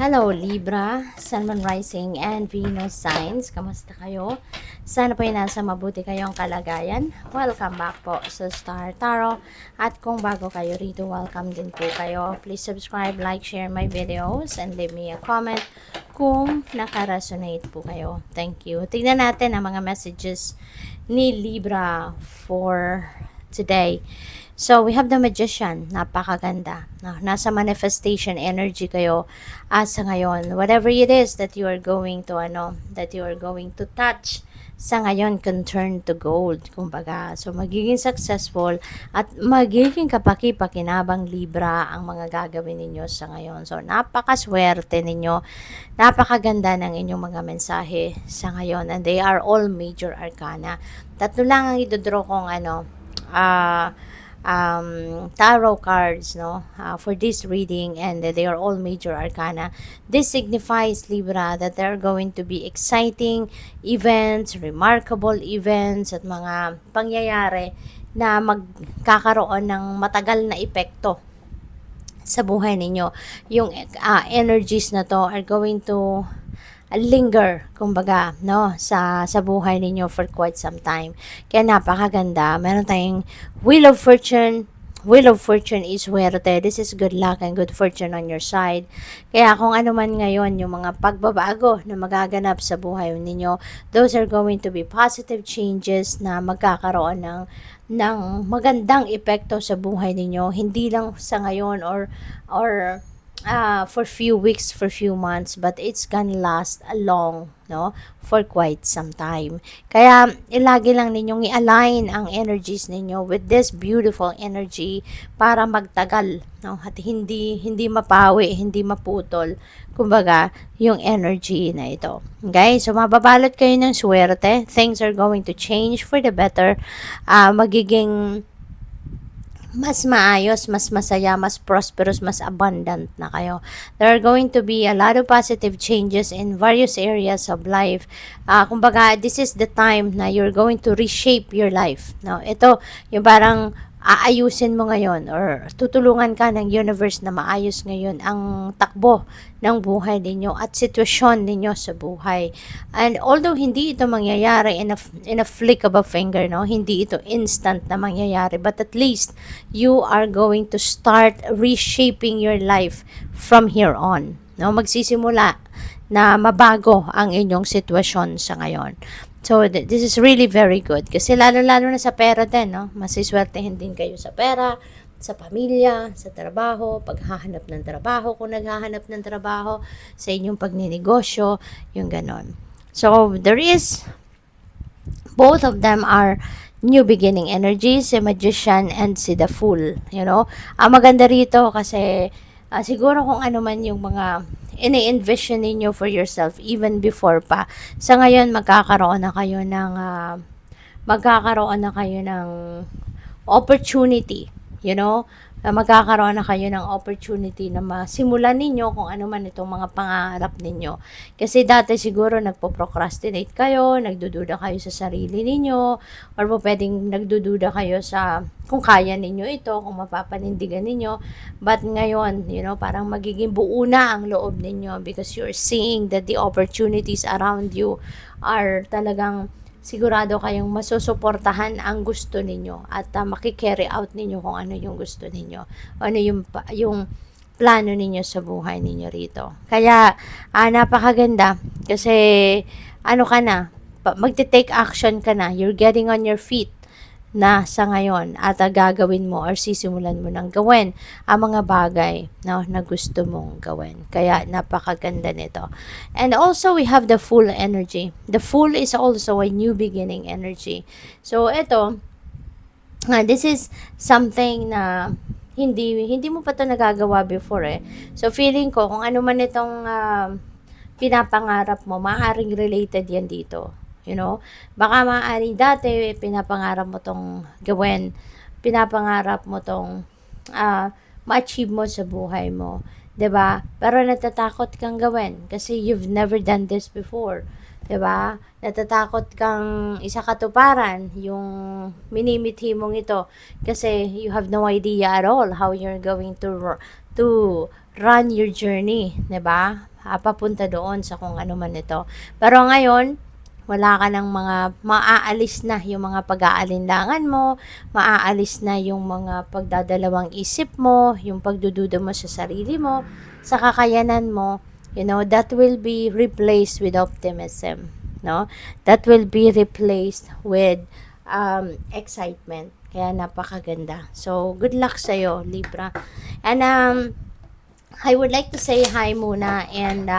Hello Libra, Sun, Moon, Rising, and Venus signs. Kamusta kayo? Sana po ay nasa mabuti kayong kalagayan. Welcome back po sa Star Tarot. At kung bago kayo rito, welcome din po kayo. Please subscribe, like, share my videos, and leave me a comment kung naka-resonate po kayo. Thank you. Tignan natin ang mga messages ni Libra for today. So, we have the Magician. Napakaganda. No, nasa manifestation energy kayo sa ngayon. Whatever it is that you are going to, touch, sa ngayon, can turn to gold. Kumbaga, so magiging successful at magiging kapaki-pakinabang Libra ang mga gagawin ninyo sa ngayon. So, napakaswerte ninyo. Napakaganda ng inyong mga mensahe sa ngayon. And they are all major arcana. Tatlo lang ang idodraw kong tarot cards for this reading, and they are all major arcana. This signifies, Libra, that there are going to be exciting events, remarkable events, at mga pangyayari na magkakaroon ng matagal na epekto sa buhay ninyo. Yung energies na to are going to linger, kumbaga, sa buhay ninyo for quite some time. Kaya napakaganda. Meron tayong Wheel of Fortune. Wheel of Fortune is swerte. This is good luck and good fortune on your side. Kaya kung ano man ngayon yung mga pagbabago na magaganap sa buhay ninyo, those are going to be positive changes na magkakaroon ng magandang epekto sa buhay ninyo. Hindi lang sa ngayon or for few weeks, for few months, but it's gonna last for quite some time. Kaya ilagi lang ninyong i-align ang energies ninyo with this beautiful energy para magtagal, at hindi mapawi, hindi maputol, kumbaga, yung energy na ito. Okay, so mababalot kayo ng swerte. Things are going to change for the better. Magiging mas maayos, mas masaya, mas prosperous, mas abundant na kayo. There are going to be a lot of positive changes in various areas of life. Kumbaga, this is the time na you're going to reshape your life. Ito, yung parang aayusin mo ngayon or tutulungan ka ng universe na maayos ngayon ang takbo ng buhay ninyo at sitwasyon ninyo sa buhay. And although hindi ito mangyayari in a flick of a finger, hindi ito instant na mangyayari, but at least you are going to start reshaping your life from here on. Magsisimula na mabago ang inyong sitwasyon sa ngayon. So, this is really very good. Kasi lalo-lalo na sa pera din, masiswertehin din kayo sa pera, sa pamilya, sa trabaho, paghahanap ng trabaho, kung naghahanap ng trabaho, sa inyong pagninegosyo, yung ganon. So, there is, both of them are new beginning energies, si Magician and si The Fool. Maganda rito kasi siguro kung ano man yung mga ini-envision ninyo for yourself even before pa. Sa ngayon, magkakaroon na kayo ng opportunity, magkakaroon na kayo ng opportunity na masimulan ninyo kung ano man itong mga pangarap ninyo. Kasi dati siguro nagpo-procrastinate kayo, nagdududa kayo sa sarili ninyo, or pwedeng nagdududa kayo sa kung kaya ninyo ito, kung mapapanindigan ninyo. But ngayon, parang magiging buo na ang loob ninyo because you're seeing that the opportunities around you are talagang sigurado kayong masusuportahan ang gusto ninyo at makikarry out ninyo kung ano yung gusto ninyo. Ano yung plano ninyo sa buhay ninyo rito. Kaya, napakaganda kasi magte-take action ka na. You're getting on your feet na sa ngayon at gagawin mo or sisimulan mo ng gawin ang mga bagay na gusto mong gawin. Kaya napakaganda nito. And also we have the Fool energy. The Fool is also a new beginning energy. So ito, this is something na hindi mo pa ito nagagawa before So feeling ko kung ano man itong pinapangarap mo, maaaring related yan dito. Baka maaaring dati pinapangarap mo tong gawin, pinapangarap mo tong ma-achieve mo sa buhay mo, 'di ba? Pero natatakot kang gawin kasi you've never done this before, 'di ba? Natatakot kang isakatuparan yung minimithi mong ito kasi you have no idea at all how you're going to run your journey, 'di ba? papunta doon sa kung ano man ito. Pero ngayon, wala ka ng mga, maaalis na yung mga pag-aalinlangan mo, maaalis na yung mga pagdadalawang isip mo, yung pagdududa mo sa sarili mo, sa kakayanan mo, that will be replaced with optimism, no? That will be replaced with excitement. Kaya napakaganda. So, good luck sa'yo, Libra. And I would like to say hi muna and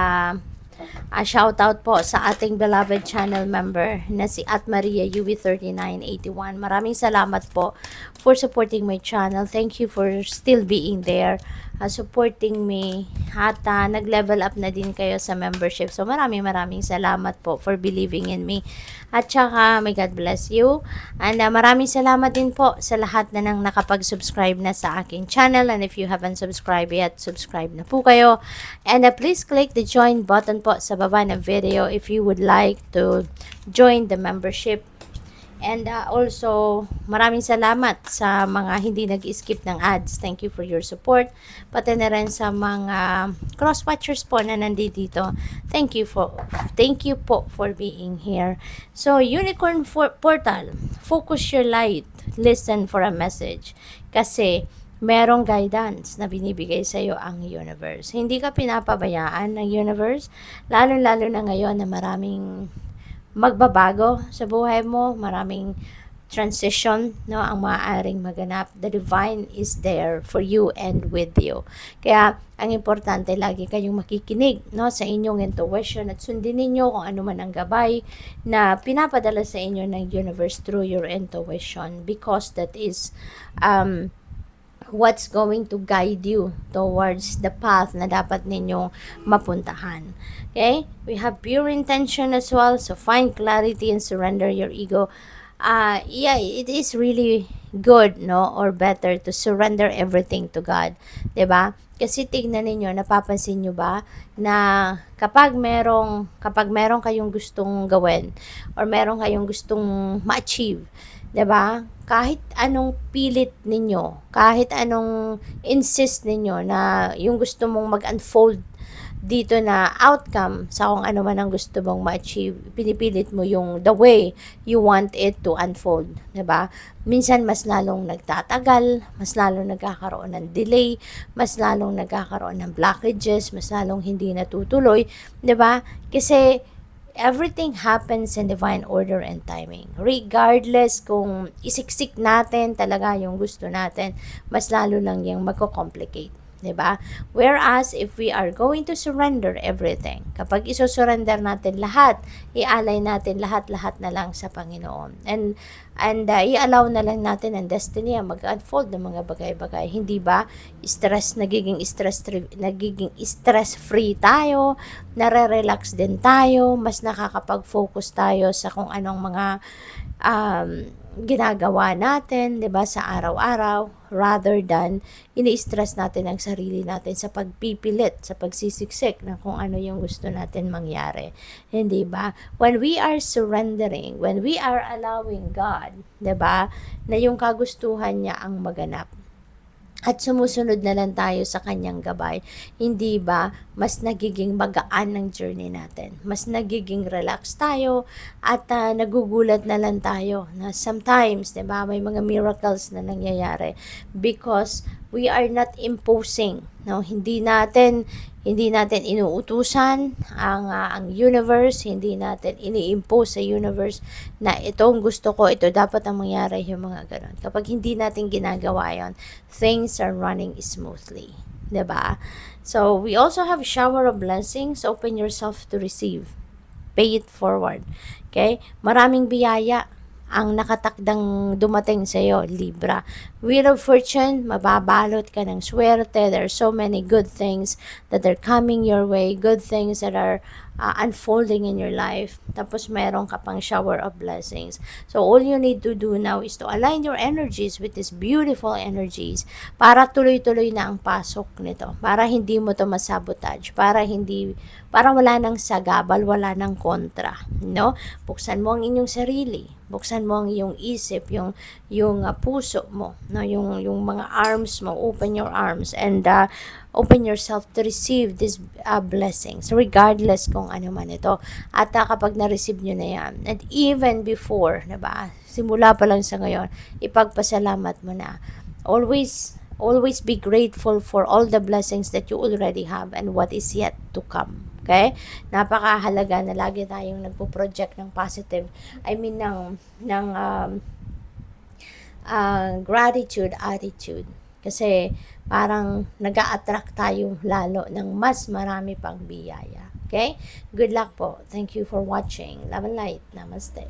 shout out po sa ating beloved channel member na si At Maria UV3981. Maraming salamat po for supporting my channel. Thank you for still being there, supporting me. At nag-level up na din kayo sa membership. So maraming salamat po for believing in me. At saka, may God bless you. And maraming salamat din po sa lahat na nang nakapag-subscribe na sa aking channel. And if you haven't subscribed yet, subscribe na po kayo. And please click the join button po sa baba ng video if you would like to join the membership. And also, maraming salamat sa mga hindi nag-skip ng ads. Thank you for your support. Pati na rin sa mga cross-watchers po na nandito. Thank you po for being here. So, Unicorn Portal, focus your light, listen for a message. Kasi, merong guidance na binibigay sa iyo ang universe. Hindi ka pinapabayaan ng universe, lalo-lalo na ngayon na maraming magbabago sa buhay mo, maraming transition, no, ang maaaring maganap. The divine is there for you and with you. Kaya ang importante, lagi kayong makikinig, no, sa inyong intuition at sundin ninyo kung ano man ang gabay na pinapadala sa inyo ng universe through your intuition, because that is what's going to guide you towards the path na dapat ninyong mapuntahan. Okay? We have pure intention as well. So, find clarity and surrender your ego. Yeah, it is really good, no? Or better to surrender everything to God. 'Di ba? Kasi tignan ninyo, napapansin nyo ba na kapag merong kayong gustong gawin or merong kayong gustong ma-achieve, 'di ba? Kahit anong pilit ninyo, kahit anong insist ninyo na yung gusto mong mag-unfold dito na outcome sa kung ano man ang gusto mong ma-achieve, pinipilit mo yung the way you want it to unfold, 'di ba? Minsan mas lalong nagtatagal, mas lalong nagkakaroon ng delay, mas lalong nagkakaroon ng blockages, mas lalong hindi natutuloy, 'di ba? Kasi everything happens in divine order and timing. Regardless kung isiksik natin talaga yung gusto natin, mas lalo lang yung magko-complicate. 'Di ba? Whereas, if we are going to surrender everything, kapag iso-surrender natin lahat, ialay natin lahat-lahat na lang sa Panginoon. And i-allow na lang natin ang destiny ang mag-unfold ng mga bagay-bagay. Hindi ba? Nagiging stress-free tayo, nare-relax din tayo, mas nakakapag-focus tayo sa kung anong mga ginagawa natin, 'di ba, sa araw-araw, rather than ini-stress natin ang sarili natin sa pagpipilit, sa pagsisiksik na kung ano yung gusto natin mangyari. Hindi ba? When we are surrendering, when we are allowing God, 'di ba, na yung kagustuhan niya ang maganap, at sumusunod na lang tayo sa kanyang gabay, hindi ba mas nagiging magaan ng journey natin, mas nagiging relax tayo, at nagugulat na lang tayo na sometimes, diba, may mga miracles na nangyayari because we are not imposing, no? Hindi natin inuutusan ang universe, hindi natin ini-impose sa universe na itong gusto ko, ito dapat ang mangyari, yung mga ganun. Kapag hindi natin ginagawa yon, things are running smoothly, 'di ba? So, we also have shower of blessings. Open yourself to receive. Pay it forward. Okay? Maraming biyaya ang nakatakdang dumating sa iyo, Libra. Wheel of Fortune, mababalot ka ng swerte. There are so many good things that are coming your way, good things that are unfolding in your life. Tapos meron ka pang shower of blessings. So all you need to do now is to align your energies with these beautiful energies para tuloy-tuloy na ang pasok nito. Para hindi mo to masabotage, para wala nang sagabal, wala nang kontra, no? Buksan mo ang inyong sarili, buksan mo ang iyong isip, yung puso mo, no, yung mga arms mo, open your arms, and open yourself to receive these blessings, regardless kung ano man ito. At kapag na-receive nyo na yan, and even before, diba, simula pa lang sa ngayon, ipagpasalamat mo na. Always be grateful for all the blessings that you already have and what is yet to come. Okay? Napakahalaga na lagi tayong nagpo-project ng positive, I mean gratitude attitude. Kasi parang nag-a-attract tayo lalo ng mas marami pang biyaya. Okay? Good luck po. Thank you for watching. Love and light. Namaste.